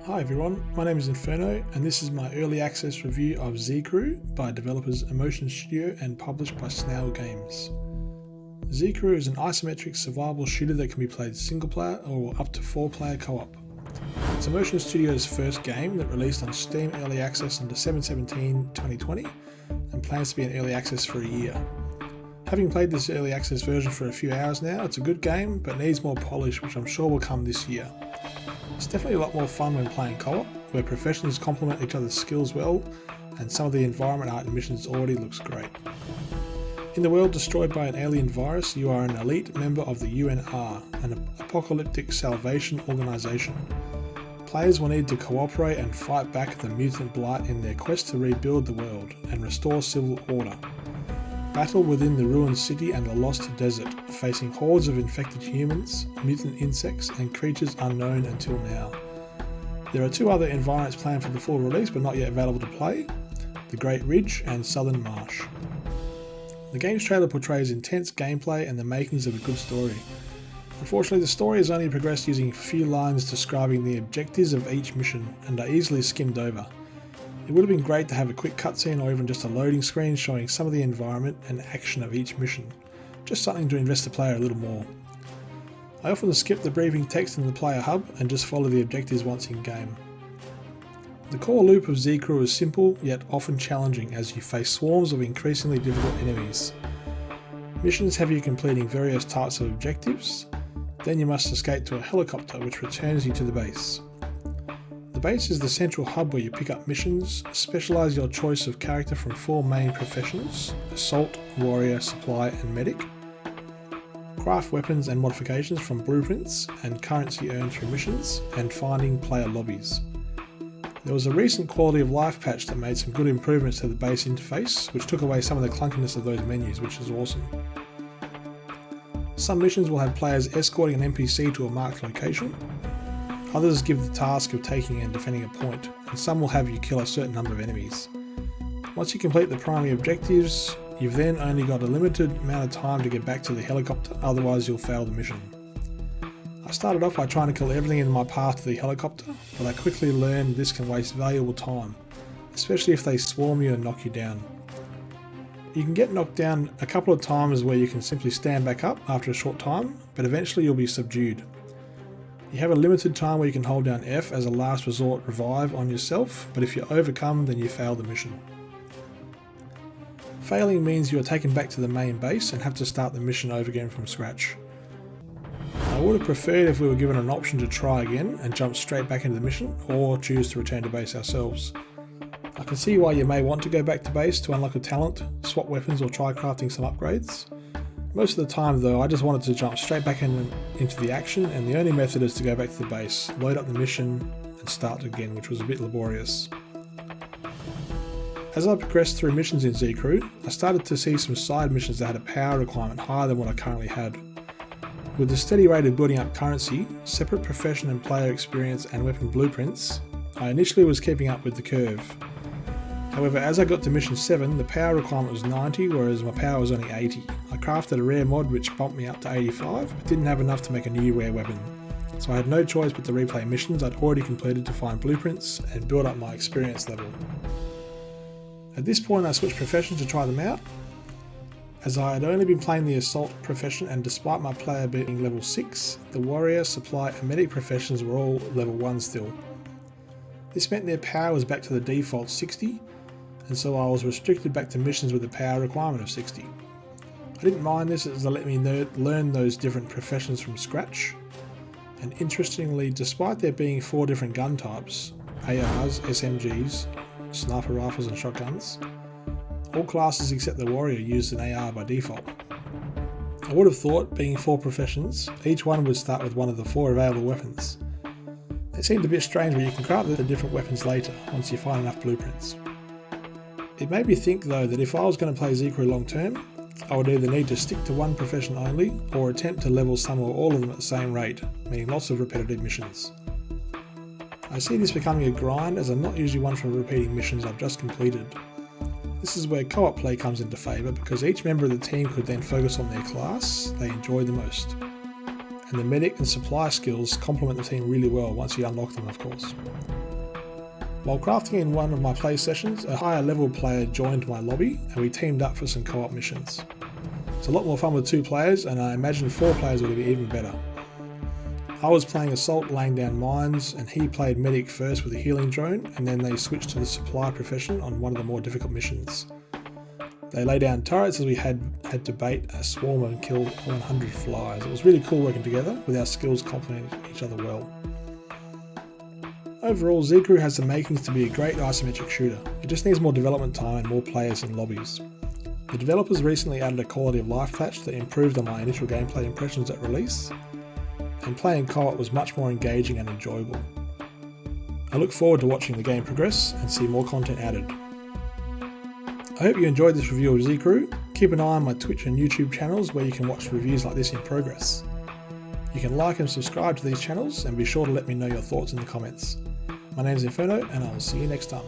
Hi everyone, my name is Inferno and this is my early access review of ZCrew by developers Isometric Shooter and published by Snail Games. ZCrew is an isometric survival shooter that can be played single player or up to 4-player co-op. It's Immersion Studio's first game that released on Steam Early Access on December 17, 2020 and plans to be in Early Access for a year. Having played this Early Access version for a few hours now, it's a good game but needs more polish, which I'm sure will come this year. It's definitely a lot more fun when playing co-op, where professions complement each other's skills well, and some of the environment art and missions already looks great. In the world destroyed by an alien virus, you are an elite member of the U.N.R, an apocalyptic salvation organisation. Players will need to cooperate and fight back the mutant blight in their quest to rebuild the world and restore civil order. Battle within the ruined city and the lost desert, facing hordes of infected humans, mutant insects, and creatures unknown until now. There are two other environments planned for the full release but not yet available to play: the Great Ridge and Southern Marsh. The game's trailer portrays intense gameplay and the makings of a good story. Unfortunately, the story has only progressed using a few lines describing the objectives of each mission and are easily skimmed over. It would have been great to have a quick cutscene or even just a loading screen showing some of the environment and action of each mission, just something to invest the player a little more. I often skip the briefing text in the player hub and just follow the objectives once in game. The core loop of ZCrew is simple yet often challenging as you face swarms of increasingly difficult enemies. Missions have you completing various types of objectives, then you must escape to a helicopter which returns you to the base. The base is the central hub where you pick up missions, specialise your choice of character from 4 main professions: Assault, Warrior, Supply and Medic, craft weapons and modifications from blueprints and currency earned through missions, and finding player lobbies. There was a recent quality of life patch that made some good improvements to the base interface, which took away some of the clunkiness of those menus, which is awesome. Some missions will have players escorting an NPC to a marked location. Others give the task of taking and defending a point, and some will have you kill a certain number of enemies. Once you complete the primary objectives, you've then only got a limited amount of time to get back to the helicopter, otherwise you'll fail the mission. I started off by trying to kill everything in my path to the helicopter, but I quickly learned this can waste valuable time, especially if they swarm you and knock you down. You can get knocked down a couple of times where you can simply stand back up after a short time, but eventually you'll be subdued. You have a limited time where you can hold down F as a last resort revive on yourself, but if you're overcome then you fail the mission. Failing means you are taken back to the main base and have to start the mission over again from scratch. I would have preferred if we were given an option to try again and jump straight back into the mission, or choose to return to base ourselves. I can see why you may want to go back to base to unlock a talent, swap weapons or try crafting some upgrades. Most of the time though, I just wanted to jump straight back into the action, and the only method is to go back to the base, load up the mission and start again, which was a bit laborious. As I progressed through missions in ZCrew, I started to see some side missions that had a power requirement higher than what I currently had. With the steady rate of building up currency, separate profession and player experience and weapon blueprints, I initially was keeping up with the curve. However, as I got to mission 7, the power requirement was 90, whereas my power was only 80. I crafted a rare mod which bumped me up to 85, but didn't have enough to make a new rare weapon. So I had no choice but to replay missions I'd already completed to find blueprints and build up my experience level. At this point I switched professions to try them out, as I had only been playing the Assault profession, and despite my player being level 6, the Warrior, Supply and Medic professions were all level 1 still. This meant their power was back to the default 60, and so I was restricted back to missions with a power requirement of 60. I didn't mind this as it let me learn those different professions from scratch, and interestingly, despite there being 4 different gun types, ARs, SMGs, sniper rifles and shotguns, all classes except the Warrior used an AR by default. I would have thought, being 4 professions, each one would start with one of the 4 available weapons. It seemed a bit strange, but you can craft the different weapons later, once you find enough blueprints. It made me think though that if I was going to play ZCrew long term, I would either need to stick to one profession only, or attempt to level some or all of them at the same rate, meaning lots of repetitive missions. I see this becoming a grind, as I'm not usually one for repeating missions I've just completed. This is where co-op play comes into favour, because each member of the team could then focus on their class they enjoy the most. And the medic and supply skills complement the team really well once you unlock them, of course. While crafting in one of my play sessions, a higher level player joined my lobby and we teamed up for some co-op missions. It's a lot more fun with 2 players, and I imagine 4 players would be even better. I was playing Assault laying down mines, and he played Medic first with a healing drone, and then they switched to the supply profession on one of the more difficult missions. They lay down turrets as we had to bait a swarm and kill 100 flies. It was really cool working together with our skills complementing each other well. Overall, ZCrew has the makings to be a great isometric shooter. It just needs more development time and more players and lobbies. The developers recently added a quality of life patch that improved on my initial gameplay impressions at release, and playing co-op was much more engaging and enjoyable. I look forward to watching the game progress and see more content added. I hope you enjoyed this review of ZCrew. Keep an eye on my Twitch and YouTube channels where you can watch reviews like this in progress. You can like and subscribe to these channels, and be sure to let me know your thoughts in the comments. My name is Inferno, and I will see you next time.